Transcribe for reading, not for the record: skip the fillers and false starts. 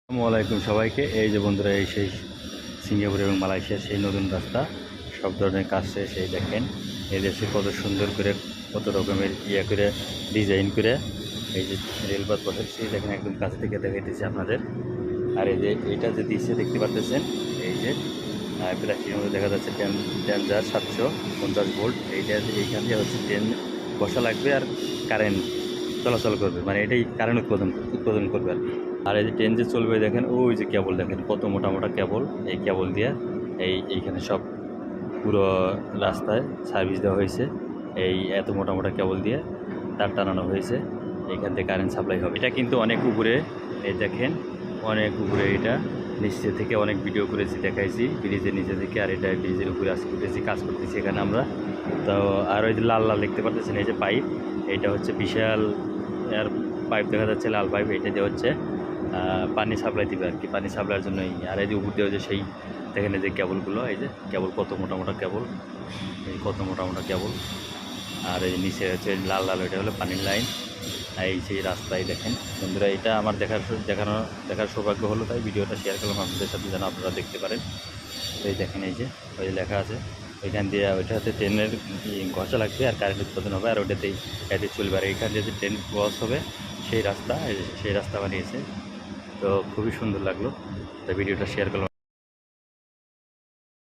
আসসালামু আলাইকুম সবাইকে। এই যে বন্ধুরা, এই সেই সিঙ্গাপুর এবং মালয়েশিয়ার সেই নতুন রাস্তা, সব ধরনের কাজ শেষ। এই দেখেন এই দেশে কত সুন্দর করে, কত রকমের করে ডিজাইন করে এই যে রেলপথ বসাচ্ছি। দেখেন একদম কাছ থেকে দেখাইতেছি আপনাদের। আর এই যে এইটা যে দিচ্ছে দেখতে পারতেছেন, এই যে প্লাস্টিকের মধ্যে দেখা যাচ্ছে ডেঞ্জার 750 ভোল্ট। এইখান দিয়ে হচ্ছে ট্রেন বসা লাগবে আর কারেন্ট চলাচল করবে, মানে এটাই কারেন্ট উৎপাদন করবে আর কি। আর এই যে ট্রেন যে চলবে দেখেন, ওই যে কেবল দেখেন কত মোটা মোটা কেবল। এই কেবল দিয়ে এইখানে সব পুরো রাস্তায় সার্ভিস দেওয়া হয়েছে। এই এত মোটা মোটা কেবল দিয়ে তার টানানো হয়েছে, এইখান থেকে কারেন্ট সাপ্লাই হবে। এটা কিন্তু অনেক উপরে, এই দেখেন অনেক উপরে। এটা নিচে থেকে অনেক ভিডিও করেছি, দেখাইছি ব্রিজের নিচে থেকে। আর এটা ব্রিজের উপরে আসে উঠেছি, কাজ করতেছি এখানে আমরা। তো আর ওই যে লাল লাল দেখতে পাচ্ছেন, এই যে পাইপ, এইটা হচ্ছে বিশাল এর পাইপ দেখা যাচ্ছে, লাল পাইপ। এটা দিয়ে হচ্ছে পানি সাপ্লাই দিবে আর কি, পানি সাপ্লাইয়ের জন্য। আর এই যে উপর দিয়ে যে সেই দেখেন এই যে কেবলগুলো, এই যে কেবল কত মোটা মোটা কেবল, এই কত মোটা মোটা কেবল। আর এই নিচে হচ্ছে লাল লাল, এটা হলো পানির লাইন। এই সেই রাস্তায় দেখেন বন্ধুরা, এটা আমার দেখার সৌভাগ্য হলো, তাই ভিডিওটা শেয়ার করলাম আপনাদের সাথে যেন আপনারা দেখতে পারেন। তো এই দেখেন এই যে ওই লেখা আছে, ওইখান দিয়ে ওইটাতে ট্রেনের ঘষা লাগবে আর কারেন্ট উৎপাদন হবে, আর ওইটাতেই এতে চলবে। আর এইখান দিয়ে যে ট্রেন ক্রস হবে সেই রাস্তা, সেই রাস্তা বানিয়েছে। তো খুবই সুন্দর লাগলো, তো ভিডিওটা শেয়ার করলাম।